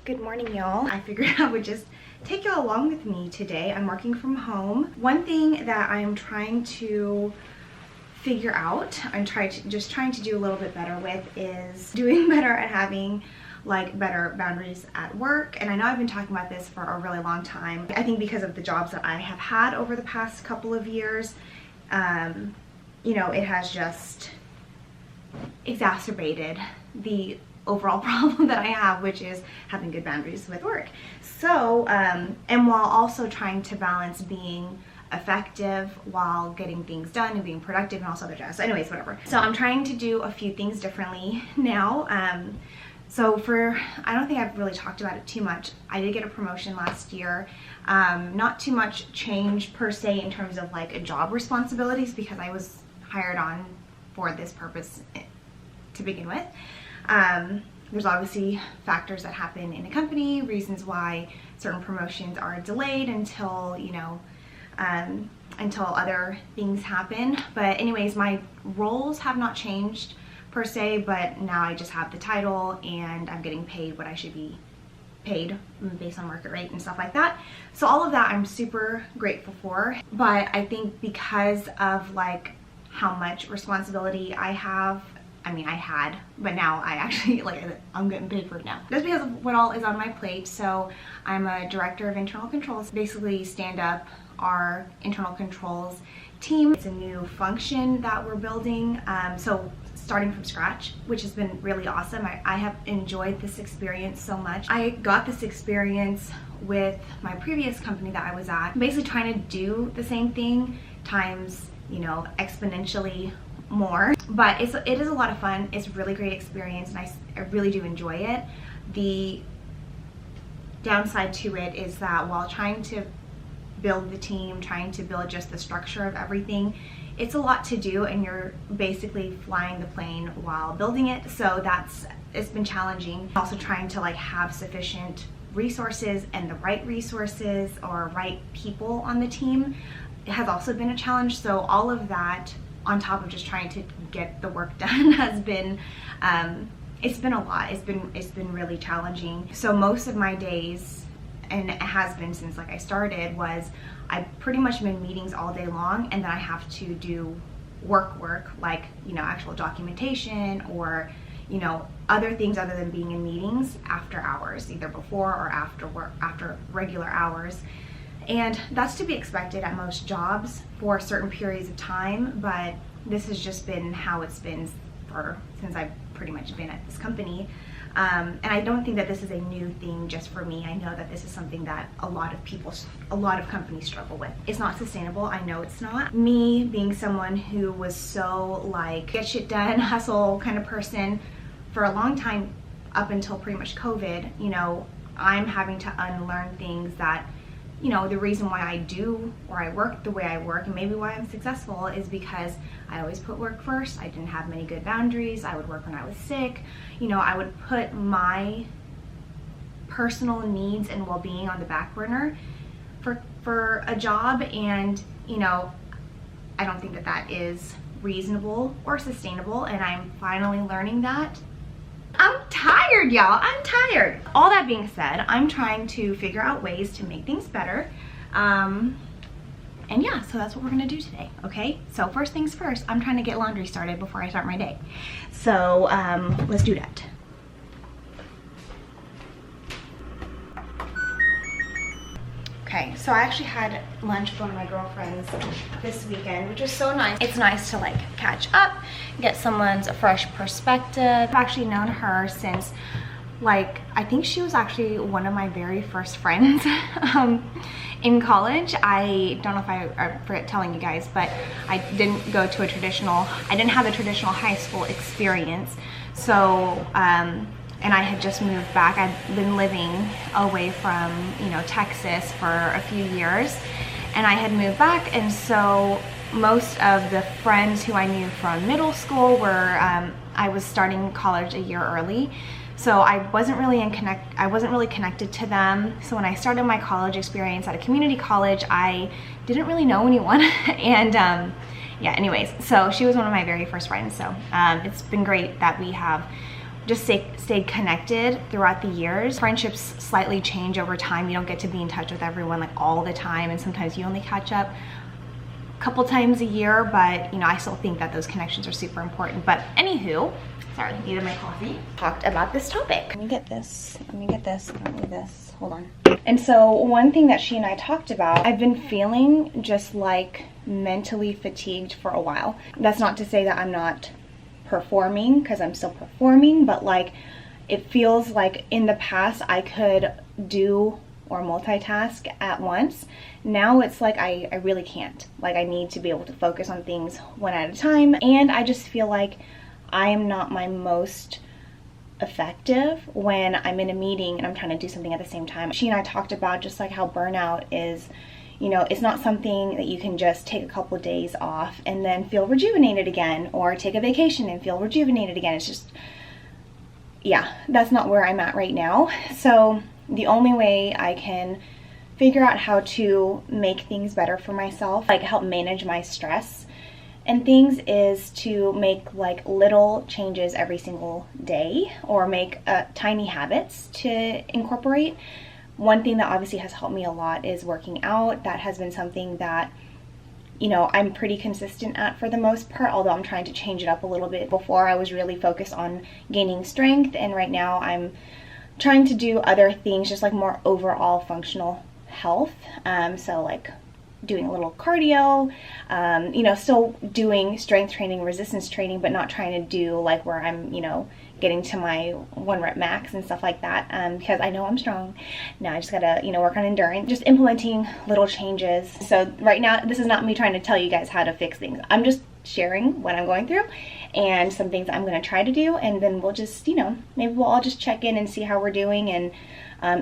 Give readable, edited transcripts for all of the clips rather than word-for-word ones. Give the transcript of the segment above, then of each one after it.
Good morning, y'all. I figured I would just take y'all along with me today. I'm working from home. One thing that I'm trying to figure out, I'm trying to do a little bit better with, is doing better at having like better boundaries at work. And I know I've been talking about this for a really long time. I think because of the jobs that I have had over the past couple of years, you know, it has just exacerbated the overall problem that I have, which is having good boundaries with work. So, and while also trying to balance being effective while getting things done and being productive and also other jazz. So anyways, whatever. So I'm trying to do a few things differently now. I don't think I've really talked about it too much. I did get a promotion last year. Not too much change per se in terms of like job responsibilities because I was hired on for this purpose to begin with. There's obviously factors that happen in a company, reasons why certain promotions are delayed until, you know, until other things happen. But anyways, my roles have not changed per se, but now I just have the title and I'm getting paid what I should be paid based on market rate and stuff like that. So all of that I'm super grateful for. But I think because of like how much responsibility I have, I mean I had, but now I actually, like, I'm getting paid for it now. Just because of what all is on my plate. So I'm a director of internal controls, basically stand up our internal controls team. It's a new function that we're building. So starting from scratch, which has been really awesome. I have enjoyed this experience so much. I got this experience with my previous company that I was at, basically trying to do the same thing times, you know, exponentially more. But it is a lot of fun. It's a really great experience and I really do enjoy it. The downside to it is that while trying to build the team, trying to build just the structure of everything, it's a lot to do and you're basically flying the plane while building it. So it's been challenging. Also trying to like have sufficient resources and the right resources or right people on the team has also been a challenge. So all of that on top of just trying to get the work done has been, it's been a lot. It's been really challenging. So most of my days, and it has been since like I started, was I've pretty much been in meetings all day long, and then I have to do work like, you know, actual documentation or, you know, other things other than being in meetings after hours, either before or after work, after regular hours. And that's to be expected at most jobs for certain periods of time, but this has just been how it's been since I've pretty much been at this company. And I don't think that this is a new thing just for me. I know that this is something that a lot of companies struggle with. It's not sustainable. I know it's not. Me being someone who was so like get shit done, hustle kind of person for a long time up until pretty much COVID, you know, I'm having to unlearn things that, you know, the reason why I do or I work the way I work and maybe why I'm successful is because I always put work first. I didn't have many good boundaries. I would work when I was sick. You know, I would put my personal needs and well-being on the back burner for a job, and, you know, I don't think that that is reasonable or sustainable, and I'm finally learning that. I'm tired, y'all. I'm tired. All that being said, I'm trying to figure out ways to make things better. And yeah, so that's what we're gonna do today, okay? So first things first, I'm trying to get laundry started before I start my day. So let's do that. Okay, so I actually had lunch with one of my girlfriends this weekend, which was so nice. It's nice to like catch up, get someone's fresh perspective. I've actually known her since, like, I think she was actually one of my very first friends in college. I don't know if I forget telling you guys, but I didn't have a traditional high school experience. So, and I had just moved back. I'd been living away from, you know, Texas for a few years, and I had moved back, and so most of the friends who I knew from middle school were, I was starting college a year early, so I wasn't really connected to them. So when I started my college experience at a community college, I didn't really know anyone, and yeah, anyways, so she was one of my very first friends. So it's been great that we have just stayed connected throughout the years. Friendships slightly change over time. You don't get to be in touch with everyone like all the time, and sometimes you only catch up a couple times a year, but you know, I still think that those connections are super important. But anywho, sorry, needed my coffee. Talked about this topic. Let me get this, don't need this, hold on. And so one thing that she and I talked about, I've been feeling just like mentally fatigued for a while. That's not to say that I'm not performing, because I'm still performing, but like it feels like in the past I could do or multitask at once. Now it's like I really can't. Like I need to be able to focus on things one at a time, and I just feel like I am not my most effective when I'm in a meeting and I'm trying to do something at the same time. She and I talked about just like how burnout is, you know, it's not something that you can just take a couple of days off and then feel rejuvenated again, or take a vacation and feel rejuvenated again. It's just, yeah, that's not where I'm at right now. So the only way I can figure out how to make things better for myself, like help manage my stress and things, is to make like little changes every single day, or make tiny habits to incorporate. One thing that obviously has helped me a lot is working out. That has been something that, you know, I'm pretty consistent at for the most part, although I'm trying to change it up a little bit. Before I was really focused on gaining strength, and right now I'm trying to do other things, just like more overall functional health. So like doing a little cardio, you know, still doing strength training, resistance training, but not trying to do like where I'm, you know, getting to my 1 rep max and stuff like that, because I know I'm strong. Now I just gotta, you know, work on endurance, just implementing little changes. So right now, this is not me trying to tell you guys how to fix things. I'm just sharing what I'm going through and some things I'm gonna try to do, and then we'll just, you know, maybe we'll all just check in and see how we're doing, and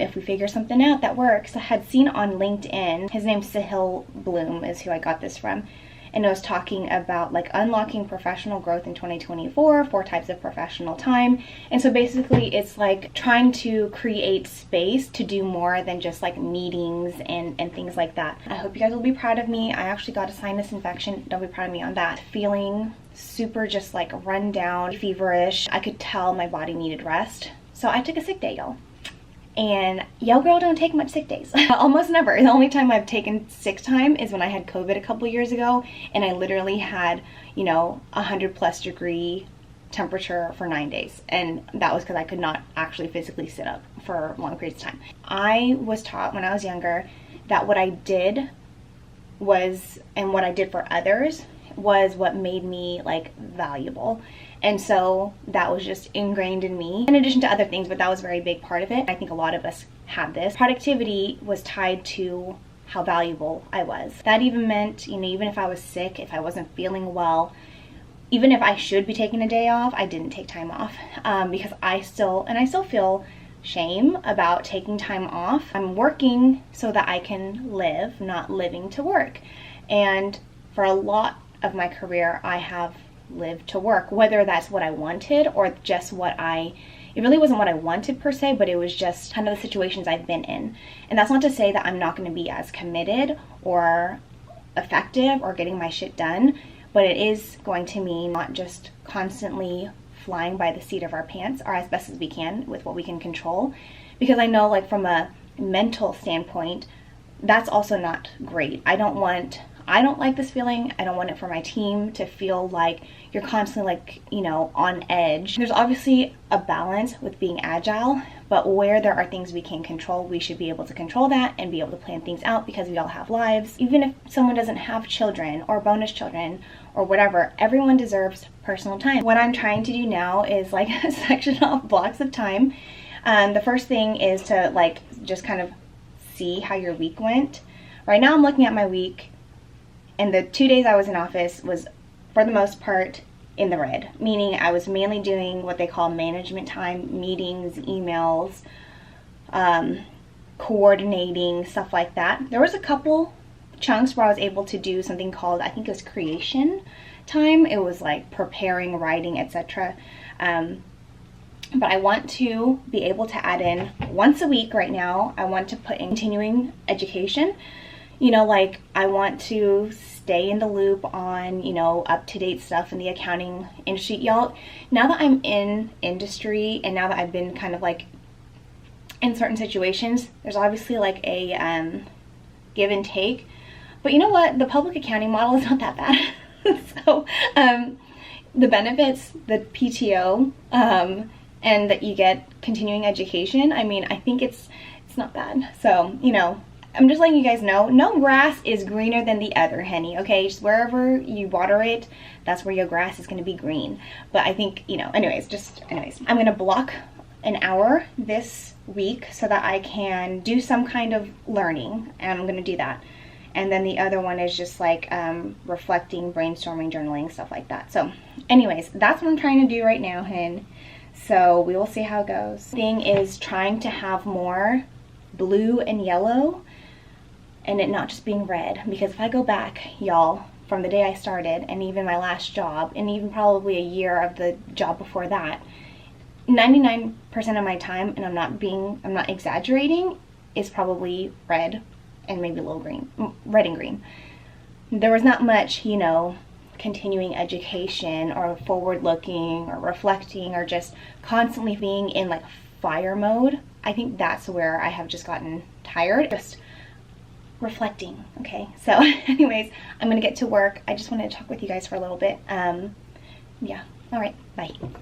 if we figure something out that works. I had seen on LinkedIn, his name's Sahil Bloom is who I got this from, and it was talking about like unlocking professional growth in 2024, 4 types of professional time. And so basically it's like trying to create space to do more than just like meetings and things like that. I hope you guys will be proud of me. I actually got a sinus infection. Don't be proud of me on that. Feeling super just like run down, feverish. I could tell my body needed rest. So I took a sick day, y'all. And yo girl don't take much sick days. Almost never. The only time I've taken sick time is when I had COVID a couple years ago, and I literally had, you know, 100+ degree temperature for 9 days, and that was because I could not actually physically sit up for long periods of time. I was taught when I was younger that what I did was, and what I did for others was what made me like valuable. And so that was just ingrained in me, in addition to other things, but that was a very big part of it. I think a lot of us have this. Productivity was tied to how valuable I was. That even meant, you know, even if I was sick, if I wasn't feeling well, even if I should be taking a day off, I didn't take time off, because I still feel shame about taking time off. I'm working so that I can live, not living to work. And for a lot of my career, I have lived to work, whether that's what I wanted or just it really wasn't what I wanted per se, but it was just kind of the situations I've been in. And that's not to say that I'm not going to be as committed or effective or getting my shit done, but it is going to mean not just constantly flying by the seat of our pants, or as best as we can with what we can control. Because I know, like, from a mental standpoint, that's also not great. I don't like this feeling. I don't want it for my team to feel like you're constantly, like, you know, on edge. There's obviously a balance with being agile, but where there are things we can control, we should be able to control that and be able to plan things out, because we all have lives. Even if someone doesn't have children or bonus children or whatever, everyone deserves personal time. What I'm trying to do now is like section off blocks of time. The first thing is to like just kind of see how your week went. Right now I'm looking at my week, and the 2 days I was in office was, for the most part, in the red. Meaning I was mainly doing what they call management time, meetings, emails, coordinating, stuff like that. There was a couple chunks where I was able to do something called, I think it was creation time. It was like preparing, writing, etc. But I want to be able to add in once a week right now. I want to put in continuing education. you know, like I want to stay in the loop on, you know, up-to-date stuff in the accounting industry. Y'all, now that I'm in industry and now that I've been kind of like in certain situations, there's obviously like a give and take. But you know what? The public accounting model is not that bad. So the benefits, the PTO, and that you get continuing education, I mean, I think it's not bad. So, you know, I'm just letting you guys know, no grass is greener than the other, honey, okay? Just wherever you water it, that's where your grass is going to be green. But I think, you know, anyways, I'm going to block an hour this week so that I can do some kind of learning, and I'm going to do that. And then the other one is just like reflecting, brainstorming, journaling, stuff like that. So anyways, that's what I'm trying to do right now, hun. So we will see how it goes. Thing is trying to have more blue and yellow and it not just being red, because if I go back, y'all, from the day I started and even my last job and even probably a year of the job before that, 99% of my time, and I'm not exaggerating, is probably red and maybe a little green, red and green. There was not much, you know, continuing education or forward looking or reflecting or just constantly being in like fire mode. I think that's where I have just gotten tired, just reflecting. Okay, so anyways, I'm gonna get to work. I just wanted to talk with you guys for a little bit. Yeah, all right, bye.